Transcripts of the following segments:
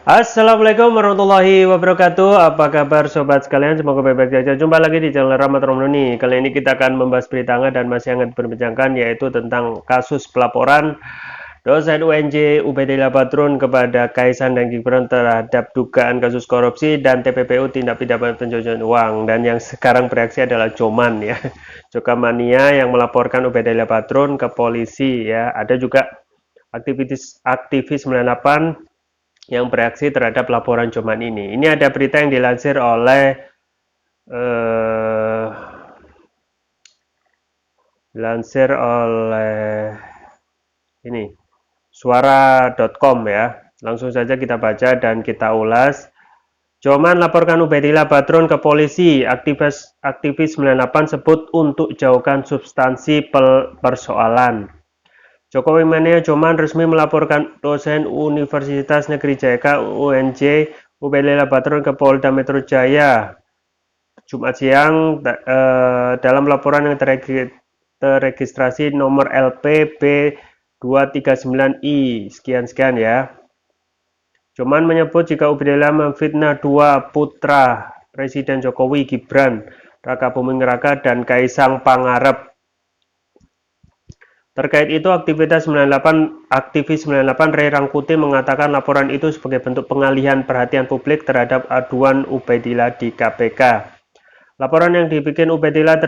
Assalamualaikum warahmatullahi wabarakatuh. Apa kabar sobat sekalian? Semoga baik-baik saja. Jumpa lagi di channel Rahmat Romdoni. Kali ini kita akan membahas berita hangat dan masih hangat berbincangkan, yaitu tentang kasus pelaporan dosen UNJ Ubaidillah Badrun kepada Kaisang dan Gibran terhadap dugaan kasus korupsi dan TPPU tindak pidana pencucian uang. Dan yang sekarang bereaksi adalah Joman ya, Jokamania yang melaporkan Ubaidillah Badrun ke polisi ya. Ada juga aktivis 98 yang bereaksi terhadap laporan Joman ini. Ini ada berita yang dilansir oleh eh, ini suara.com ya. Langsung saja kita baca dan kita ulas. Joman laporkan Ubaidillah Badrun ke polisi. Aktivis 98 sebut untuk jauhkan substansi persoalan. Jokowi Mania Joman resmi melaporkan dosen Universitas Negeri Jayaka UNJ Ubaidillah Badrun ke Polda Metro Jaya Jumat siang dalam laporan yang terregistrasi nomor LPB 239I sekian-sekian ya. Joman menyebut jika Ubaidillah memfitnah dua putra Presiden Jokowi, Gibran Raka Buming Raka dan Kaisang Pangarep. Terkait itu, aktivis 98 Ray Rangkuti mengatakan laporan itu sebagai bentuk pengalihan perhatian publik terhadap aduan Ubaidillah di KPK. Laporan yang dibikin Ubaidillah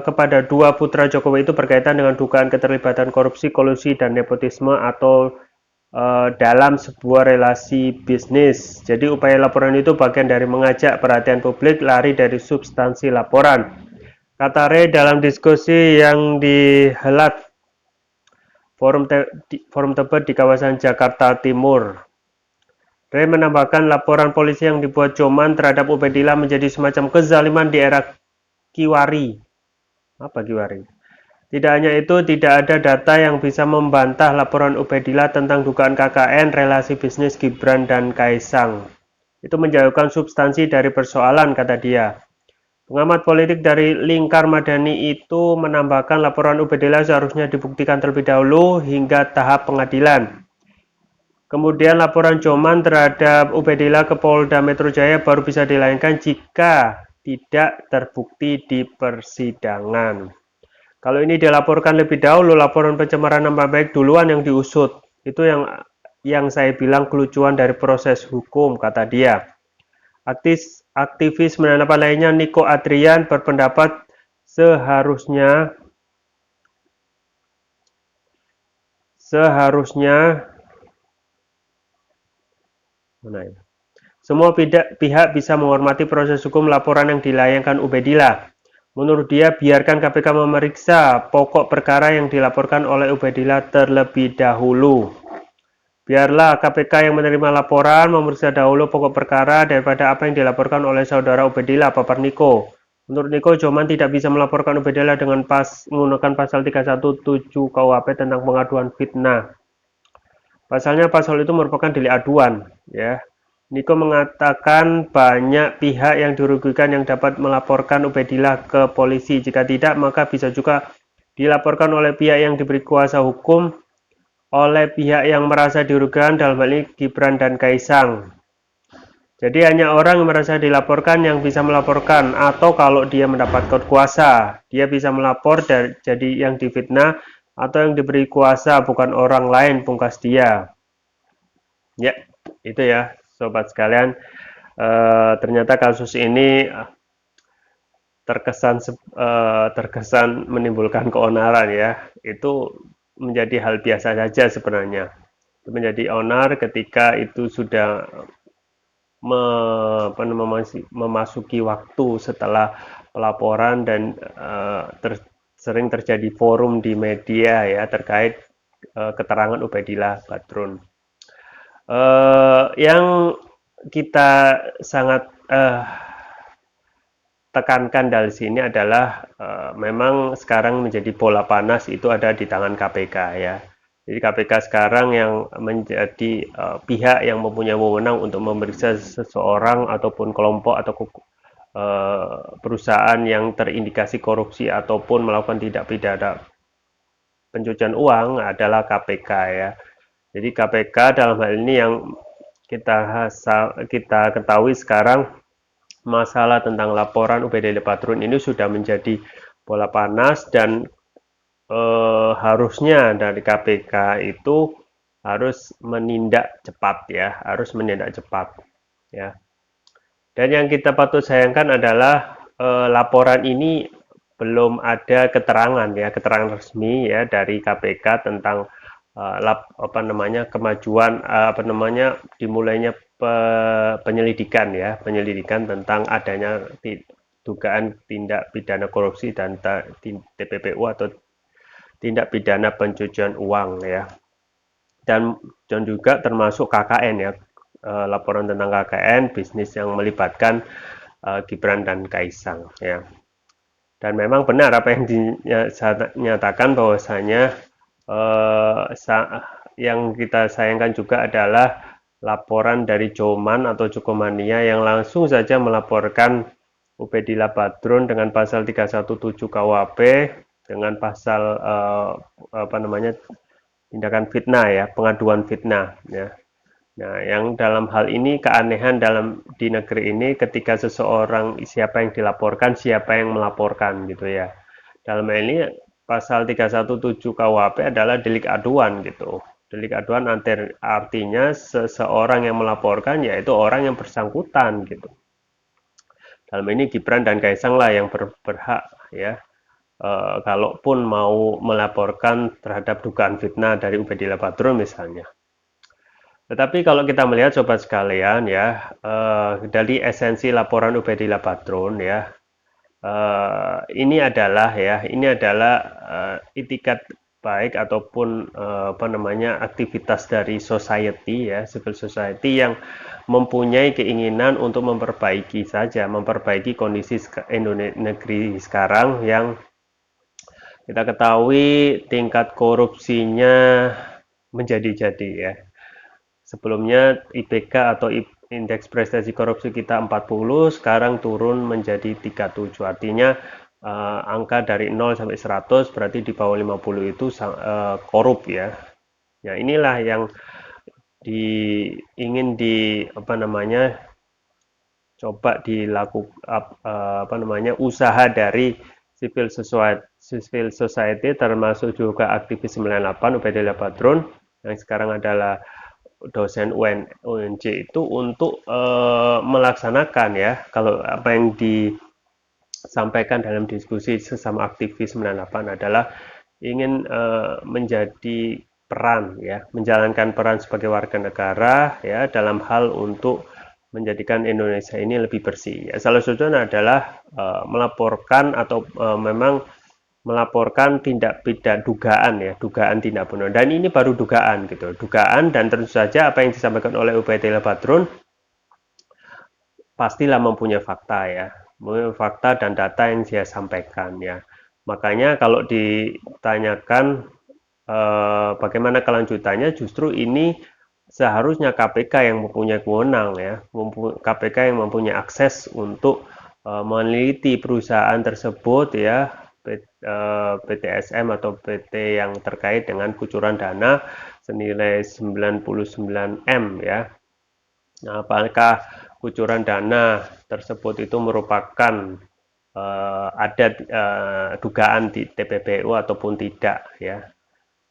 kepada dua putra Jokowi itu berkaitan dengan dugaan keterlibatan korupsi, kolusi, dan nepotisme atau dalam sebuah relasi bisnis. Jadi upaya laporan itu bagian dari mengajak perhatian publik lari dari substansi laporan. Kata Ray dalam diskusi yang dihelat forum tebet di kawasan Jakarta Timur. Ray menambahkan laporan polisi yang dibuat Joman terhadap Ubaidillah menjadi semacam kezaliman di era Kiwari. Apa Kiwari? Tidak hanya itu, tidak ada data yang bisa membantah laporan Ubaidillah tentang dugaan KKN, relasi bisnis Gibran dan Kaisang. Itu menjauhkan substansi dari persoalan, kata dia. Pengamat politik dari Lingkar Madani itu menambahkan laporan Ubaidillah seharusnya dibuktikan terlebih dahulu hingga tahap pengadilan. Kemudian laporan Joman terhadap Ubaidillah ke Polda Metro Jaya baru bisa dilayangkan jika tidak terbukti di persidangan. Kalau ini dilaporkan lebih dahulu, laporan pencemaran nama baik duluan yang diusut. Itu yang saya bilang kelucuan dari proses hukum, kata dia. Aktivis 98 lainnya Niko Adrian berpendapat seharusnya semua pihak bisa menghormati proses hukum laporan yang dilayangkan Ubaidillah. Menurut dia, biarkan KPK memeriksa pokok perkara yang dilaporkan oleh Ubaidillah terlebih dahulu. Biarlah KPK yang menerima laporan memeriksa dahulu pokok perkara daripada apa yang dilaporkan oleh saudara Ubaidillah, papar Niko. Menurut Niko, Joman tidak bisa melaporkan Ubaidillah dengan menggunakan pasal 317 KUHP tentang pengaduan fitnah. Pasalnya pasal itu merupakan delik aduan, ya. Niko mengatakan banyak pihak yang dirugikan yang dapat melaporkan Ubaidillah ke polisi. Jika tidak, maka bisa juga dilaporkan oleh pihak yang diberi kuasa hukum oleh pihak yang merasa dirugikan, dalam hal ini Gibran dan Kaisang. Jadi hanya orang yang merasa dilaporkan yang bisa melaporkan, atau kalau dia mendapatkan kuasa, dia bisa melapor jadi yang difitnah atau yang diberi kuasa, bukan orang lain, pungkas dia. Ya, itu ya sobat sekalian. Ternyata kasus ini terkesan menimbulkan keonaran ya. Itu menjadi hal biasa saja sebenarnya. Menjadi onar ketika itu sudah memasuki waktu setelah pelaporan dan sering terjadi forum di media ya terkait keterangan Ubaidillah Badrun. Yang kita sangat tekankan dari sini adalah memang sekarang menjadi bola panas itu ada di tangan KPK ya. Jadi KPK sekarang yang menjadi pihak yang mempunyai wewenang untuk memeriksa seseorang ataupun kelompok atau perusahaan yang terindikasi korupsi ataupun melakukan tindak pidana pencucian uang adalah KPK ya. Jadi KPK dalam hal ini yang kita ketahui sekarang masalah tentang laporan UBD Badrun ini sudah menjadi bola panas dan harusnya dari KPK itu harus menindak cepat ya, harus menindak cepat ya. Dan yang kita patut sayangkan adalah laporan ini belum ada keterangan ya, keterangan resmi ya dari KPK tentang kemajuan dimulainya penyelidikan ya, penyelidikan tentang adanya dugaan tindak pidana korupsi dan TPPU atau tindak pidana pencucian uang ya. Dan juga termasuk KKN ya, laporan tentang KKN bisnis yang melibatkan Gibran dan Kaisang ya. Dan memang benar apa yang dinyatakan bahwasanya yang kita sayangkan juga adalah laporan dari Joman atau Jokomania yang langsung saja melaporkan Ubedillah Badrun dengan pasal 317 KUHP dengan pasal tindakan fitnah ya, pengaduan fitnah ya. Nah, yang dalam hal ini keanehan di negeri ini ketika seseorang siapa yang dilaporkan, siapa yang melaporkan gitu ya. Dalam hal ini pasal 317 KUHP adalah delik aduan gitu. Delik aduan artinya seseorang yang melaporkan yaitu orang yang bersangkutan gitu. Dalam ini Gibran dan Kaisang lah yang berhak ya. Kalaupun mau melaporkan terhadap dugaan fitnah dari Ubedillah Badrun misalnya. Tetapi kalau kita melihat sobat sekalian ya, dari esensi laporan Ubedillah Badrun ya, ini adalah itikat baik ataupun aktivitas dari society ya, civil society yang mempunyai keinginan untuk memperbaiki kondisi negeri sekarang yang kita ketahui tingkat korupsinya menjadi-jadi ya. Sebelumnya IPK atau indeks prestasi korupsi kita 40, sekarang turun menjadi 37. Artinya angka dari 0 sampai 100 berarti di bawah 50 itu korup ya. Ya inilah yang ingin coba dilakukan usaha dari civil society termasuk juga aktivis 98 Ubedillah Badrun yang sekarang adalah dosen UNJ itu untuk melaksanakan ya kalau apa yang disampaikan dalam diskusi sesama aktivis 98 adalah ingin menjadi peran ya, menjalankan peran sebagai warga negara ya dalam hal untuk menjadikan Indonesia ini lebih bersih. Ya, salah satunya adalah melaporkan atau memang melaporkan tindak pidana dugaan tindak pidana. Dan ini baru dugaan gitu. Dugaan dan tentu saja apa yang disampaikan oleh Ubedillah Badrun pastilah mempunyai fakta ya. Mempunyai fakta dan data yang dia sampaikan ya. Makanya kalau ditanyakan bagaimana kelanjutannya, justru ini seharusnya KPK yang mempunyai wewenang ya, KPK yang mempunyai akses untuk meneliti perusahaan tersebut ya, PTSM atau PT yang terkait dengan kucuran dana senilai 99 M ya. Nah, apakah kucuran dana tersebut itu merupakan ada dugaan di TPPU ataupun tidak ya.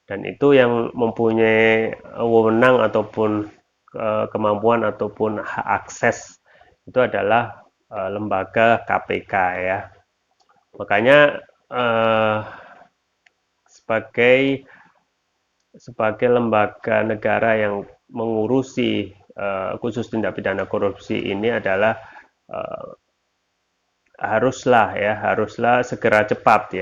Dan itu yang mempunyai wewenang ataupun kemampuan ataupun hak akses itu adalah lembaga KPK ya. Makanya sebagai lembaga negara yang mengurusi khusus tindak pidana korupsi ini adalah haruslah segera cepat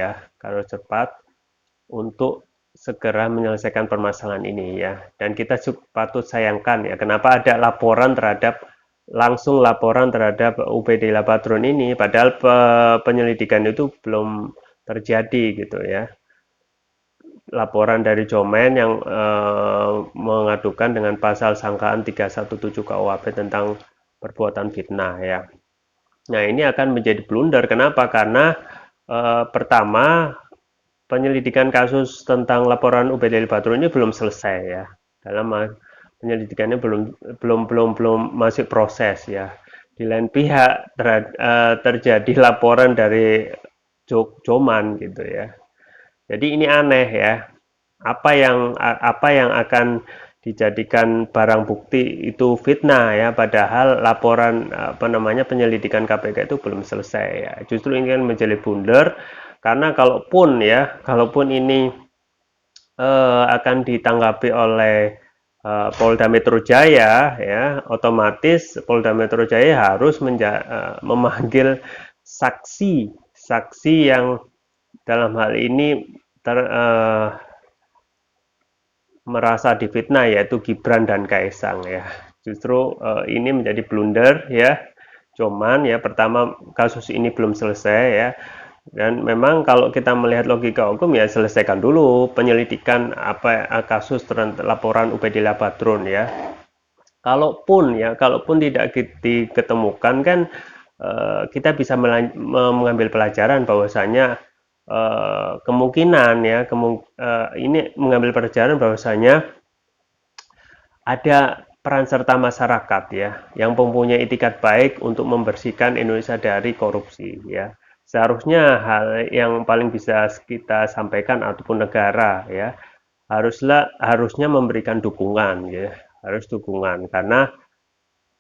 untuk segera menyelesaikan permasalahan ini ya. Dan kita patut sayangkan ya, kenapa ada laporan terhadap Ubedillah Badrun ini padahal penyelidikan itu belum terjadi gitu ya. Laporan dari Jomen yang mengadukan dengan pasal sangkaan 317 KUHP tentang perbuatan fitnah ya. Nah, ini akan menjadi blunder. Kenapa? Karena pertama penyelidikan kasus tentang laporan Ubedillah Badrun ini belum selesai ya. Dalam penyelidikannya belum masuk proses ya. Di lain pihak terjadi laporan dari Joman gitu ya. Jadi ini aneh ya. Apa yang akan dijadikan barang bukti itu fitnah ya, padahal laporan penyelidikan KPK itu belum selesai ya. Justru ini kan menjadi blunder karena kalaupun ini akan ditanggapi oleh Polda Metro Jaya ya, otomatis Polda Metro Jaya harus memanggil saksi yang dalam hal ini merasa difitnah, yaitu Gibran dan Kaisang ya. Justru ini menjadi blunder ya. Cuman ya, pertama, kasus ini belum selesai ya. Dan memang kalau kita melihat logika hukum ya, selesaikan dulu penyelidikan kasus laporan Ubedillah Badrun ya. Kalaupun tidak diketemukan kan, kita bisa mengambil pelajaran bahwasanya kemungkinan ya ini mengambil pelajaran bahwasanya ada peran serta masyarakat ya yang mempunyai itikat baik untuk membersihkan Indonesia dari korupsi ya. Seharusnya hal yang paling bisa kita sampaikan ataupun negara ya harusnya memberikan dukungan ya, harus dukungan karena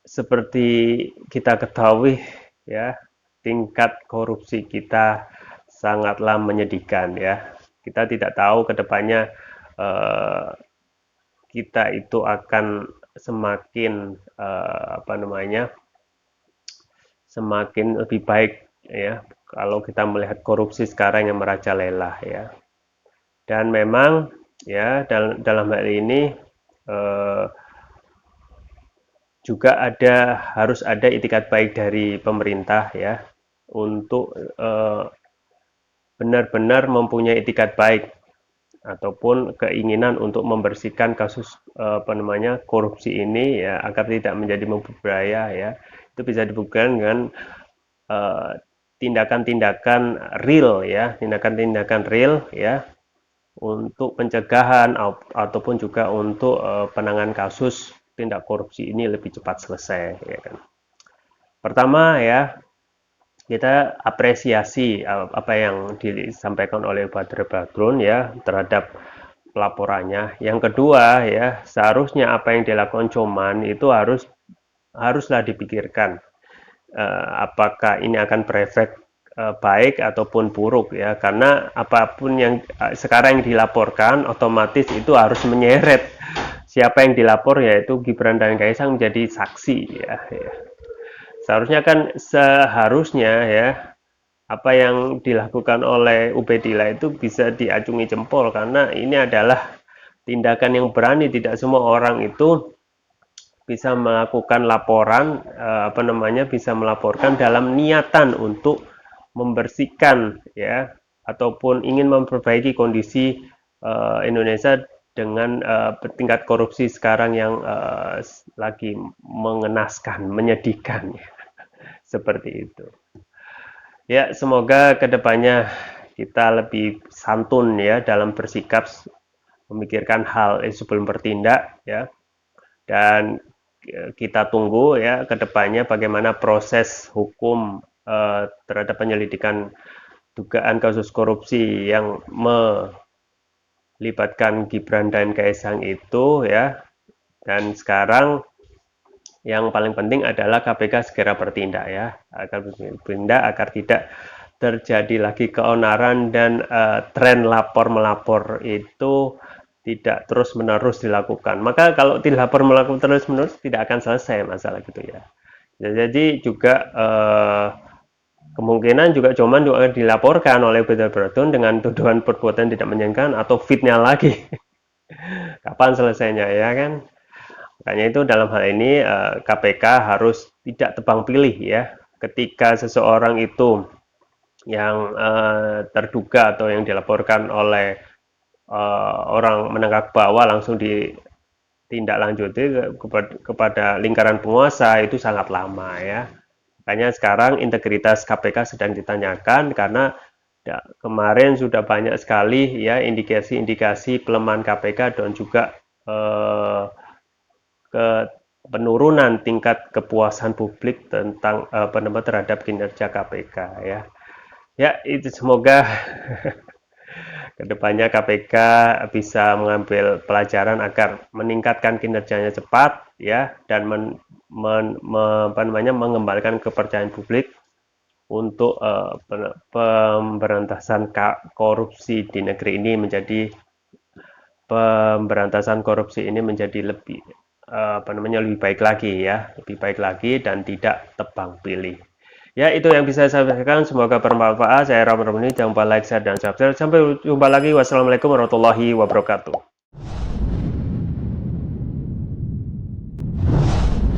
seperti kita ketahui ya, tingkat korupsi kita sangatlah menyedihkan ya. Kita tidak tahu ke depannya kita itu akan semakin semakin lebih baik ya kalau kita melihat korupsi sekarang yang merajalela ya. Dan memang ya dalam hal ini juga harus ada itikat baik dari pemerintah ya untuk benar-benar mempunyai itikat baik ataupun keinginan untuk membersihkan kasus korupsi ini ya, agar tidak menjadi membudaya ya. Itu bisa dibuktikan dengan tindakan-tindakan real ya, tindakan-tindakan real ya untuk pencegahan ataupun juga untuk penanganan kasus tindak korupsi ini lebih cepat selesai ya kan. Pertama ya, kita apresiasi apa yang disampaikan oleh Badr Badrun ya terhadap laporannya. Yang kedua ya, seharusnya apa yang dilakukan Coman itu haruslah dipikirkan apakah ini akan berefek baik ataupun buruk ya, karena apapun yang sekarang yang dilaporkan otomatis itu harus menyeret siapa yang dilapor, yaitu Gibran dan Kaisang menjadi saksi ya. Seharusnya ya apa yang dilakukan oleh Ubedillah itu bisa diacungi jempol karena ini adalah tindakan yang berani. Tidak semua orang itu bisa melakukan laporan bisa melaporkan dalam niatan untuk membersihkan ya ataupun ingin memperbaiki kondisi Indonesia dengan tingkat korupsi sekarang yang lagi mengenaskan, menyedihkan ya. Seperti itu. Ya, semoga kedepannya kita lebih santun ya dalam bersikap, memikirkan hal sebelum bertindak ya. Dan kita tunggu ya kedepannya bagaimana proses hukum terhadap penyelidikan dugaan kasus korupsi yang melibatkan Gibran dan Kaisang itu ya. Dan sekarang yang paling penting adalah KPK segera bertindak ya, agar tidak terjadi lagi keonaran dan tren lapor melapor itu tidak terus-menerus dilakukan. Maka kalau dilapor melakukan terus-menerus tidak akan selesai masalah gitu ya. Jadi juga kemungkinan juga Coman juga akan dilaporkan oleh Badr Badrun dengan tuduhan perbuatan tidak menyenangkan atau fitnah lagi. Kapan selesainya ya kan? Makanya itu dalam hal ini KPK harus tidak tebang pilih ya. Ketika seseorang itu yang terduga atau yang dilaporkan oleh orang menengah ke bawah langsung ditindaklanjuti kepada lingkaran penguasa, itu sangat lama ya. Makanya sekarang integritas KPK sedang ditanyakan karena kemarin sudah banyak sekali ya indikasi-indikasi pelemahan KPK dan juga ke penurunan tingkat kepuasan publik tentang terhadap kinerja KPK ya. Ya, itu semoga kedepannya KPK bisa mengambil pelajaran agar meningkatkan kinerjanya cepat ya dan mengembalikan kepercayaan publik untuk pemberantasan korupsi di negeri ini menjadi lebih baik lagi ya, lebih baik lagi dan tidak tebang pilih. Ya, itu yang bisa saya sampaikan. Semoga bermanfaat. Saya Rahman Ramani. Jangan lupa like, share, dan subscribe. Sampai jumpa lagi. Wassalamualaikum warahmatullahi wabarakatuh.